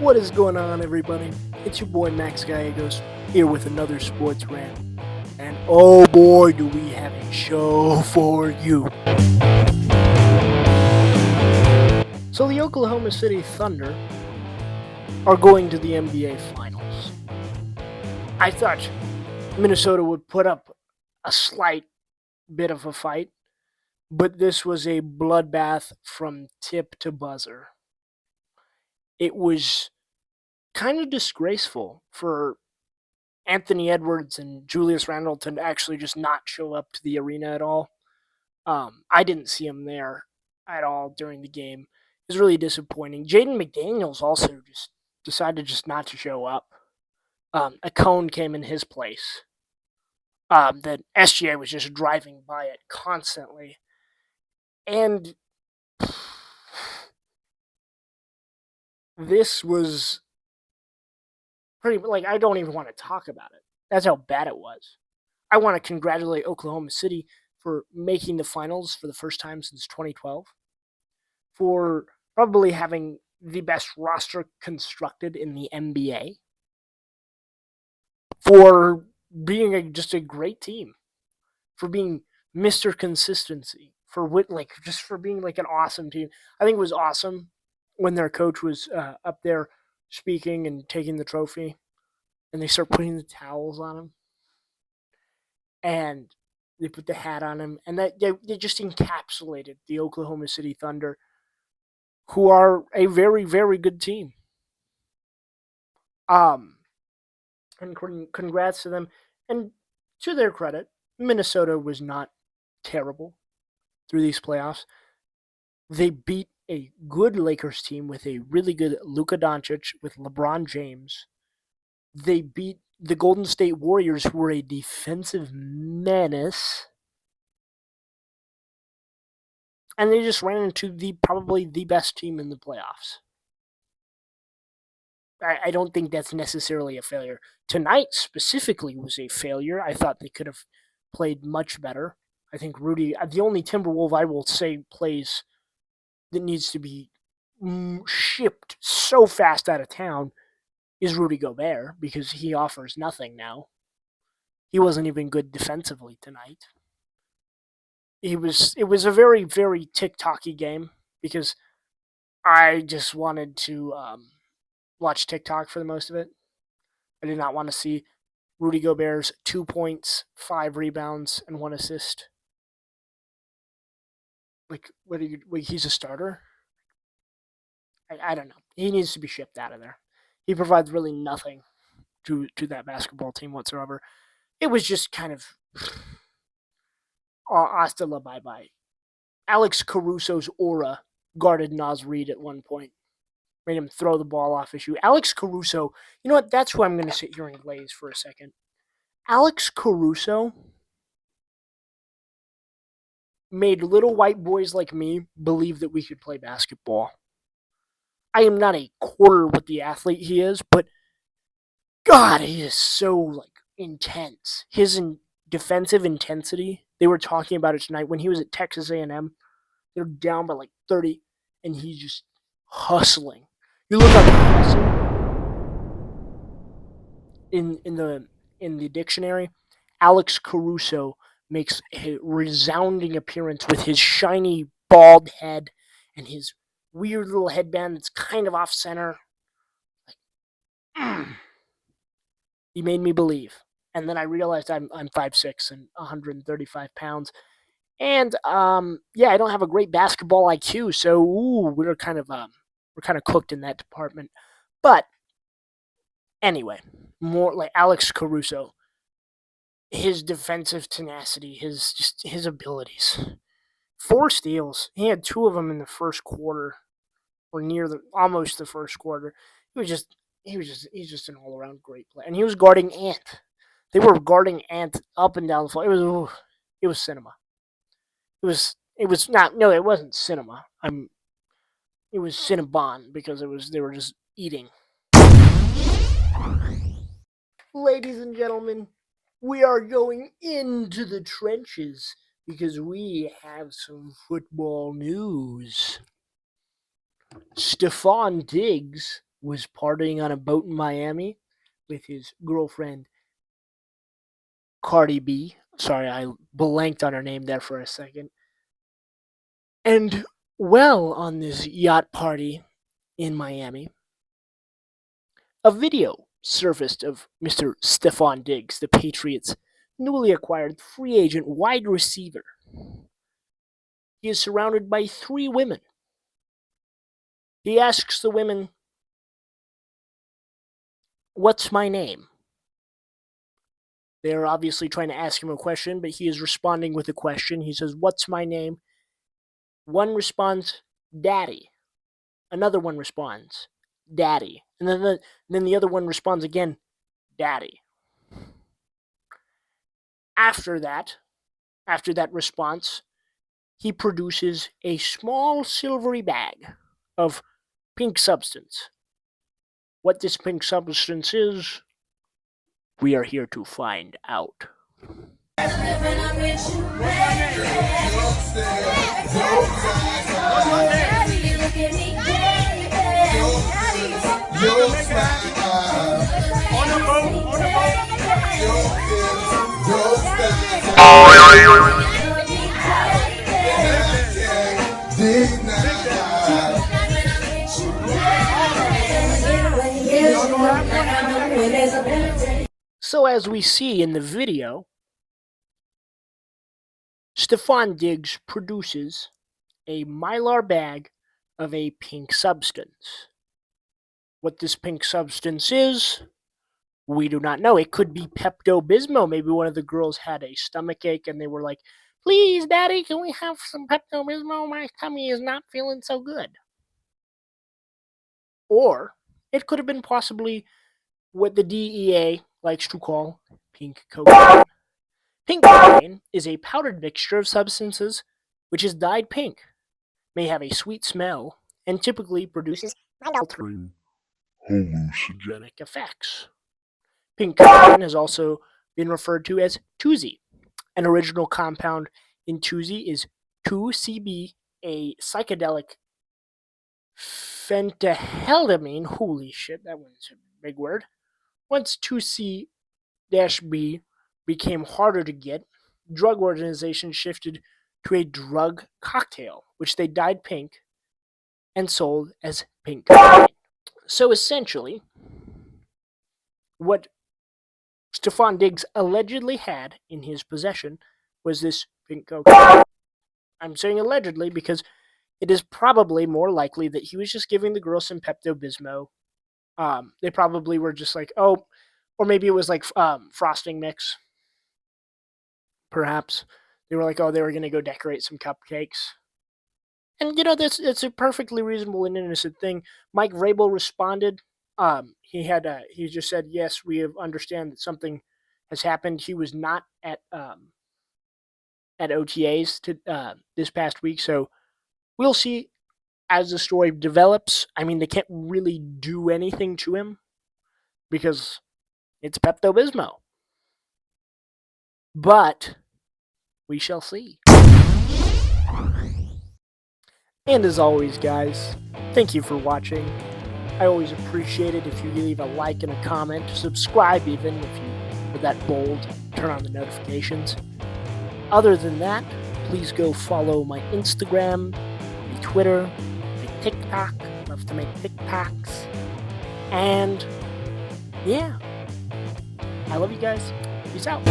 What is going on, everybody? It's your boy Max Gallegos here with another sports rant. And oh boy, do we have a show for you. So, the Oklahoma City Thunder are going to the NBA Finals. I thought Minnesota would put up a slight bit of a fight, but this was a bloodbath from tip to buzzer. It was kind of disgraceful for Anthony Edwards and Julius Randle to actually just not show up to the arena at all. I didn't see him there at all during the game. It was really disappointing. Jaden McDaniels also just decided just not to show up. A cone came in his place. That SGA was just driving by it constantly. And this was pretty, I don't even want to talk about it. That's how bad it was. I want to congratulate Oklahoma City for making the finals for the first time since 2012, for probably having the best roster constructed in the NBA, for being just a great team, for being Mr. Consistency, for being an awesome team. I think it was awesome when their coach was up there speaking and taking the trophy, and they start putting the towels on him, and they put the hat on him, and that they just encapsulated the Oklahoma City Thunder, who are a very, very good team. And congrats to them. And to their credit, Minnesota was not terrible through these playoffs. They beat a good Lakers team with a really good Luka Doncic with LeBron James. They beat the Golden State Warriors, who were a defensive menace. And they just ran into probably the best team in the playoffs. I don't think that's necessarily a failure. Tonight specifically was a failure. I thought they could have played much better. I think Rudy, the only Timberwolf I will say plays that needs to be shipped so fast out of town is Rudy Gobert, because he offers nothing now. He wasn't even good defensively tonight. It was a very, very TikTok-y game, because I just wanted to watch TikTok for the most of it. I did not want to see Rudy Gobert's 2 points, 5 rebounds, and 1 assist. He's a starter? I don't know. He needs to be shipped out of there. He provides really nothing to that basketball team whatsoever. It was just kind of hasta la bye-bye. Alex Caruso's aura guarded Naz Reid at one point. Made him throw the ball off his shoe. Alex Caruso, you know what? That's who I'm going to sit here and glaze for a second. Alex Caruso made little white boys like me believe that we could play basketball. I am not a quarter what the athlete he is, but God, he is so intense. His defensive intensity. They were talking about it tonight when he was at Texas A&M. They're down by 30, and he's just hustling. You look up hustle in the dictionary. Alex Caruso makes a resounding appearance with his shiny bald head and his weird little headband that's kind of off center. He made me believe. And then I realized I'm 5'6" and 135 pounds. And I don't have a great basketball IQ, so we're kind of cooked in that department. But anyway, more like Alex Caruso, his defensive tenacity, his abilities. 4 steals. He had 2 of them in the first quarter, or almost the first quarter. He's just an all around great player, and he was guarding Ant. They were guarding Ant up and down the floor. It was cinema. It wasn't cinema. It was Cinnabon, because they were just eating. Ladies and gentlemen, we are going into the trenches because we have some football news. Stefon Diggs was partying on a boat in Miami with his girlfriend, Cardi B. Sorry, I blanked on her name there for a second. And well, on this yacht party in Miami, a video surfaced of Mr. Stefon Diggs, the Patriots' newly acquired free agent wide receiver. He is surrounded by 3 women. He asks the women, "What's my name?" They are obviously trying to ask him a question, but he is responding with a question. He says, "What's my name?" One responds, "Daddy." Another one responds, "Daddy." And then the other one responds again, "Daddy." After that response, he produces a small silvery bag of pink substance. What this pink substance is, we are here to find out. So as we see in the video, Stefon Diggs produces a Mylar bag of a pink substance. What this pink substance is, we do not know. It could be Pepto-Bismol. Maybe one of the girls had a stomach ache and they were like, "Please, Daddy, can we have some Pepto-Bismol? My tummy is not feeling so good." Or it could have been possibly what the DEA likes to call pink cocaine. Pink cocaine is a powdered mixture of substances which is dyed pink, may have a sweet smell, and typically produces mind-altering hallucinogenic effects. Pink cocaine has also been referred to as 2Z. An original compound in 2Z is 2CB, a psychedelic phenethylamine. Holy shit, that one's a big word. Once 2C-B became harder to get, drug organizations shifted to a drug cocktail, which they dyed pink and sold as pink cocaine. So essentially, what Stefon Diggs allegedly had in his possession was this pink cocaine. I'm saying allegedly because it is probably more likely that he was just giving the girl some Pepto-Bismol. They probably were just like, oh, or maybe it was like frosting mix. Perhaps they were like, oh, they were going to go decorate some cupcakes. And, you know, it's a perfectly reasonable and innocent thing. Mike Vrabel responded. He just said, yes, we understand that something has happened. He was not at OTAs this past week, so we'll see as the story develops. I mean, they can't really do anything to him because it's Pepto-Bismol. But we shall see. And as always, guys, thank you for watching. I always appreciate it if you leave a like and a comment, subscribe even if you are that bold, turn on the notifications. Other than that, please go follow my Instagram, my Twitter, my TikTok. I love to make TikToks. And yeah, I love you guys. Peace out.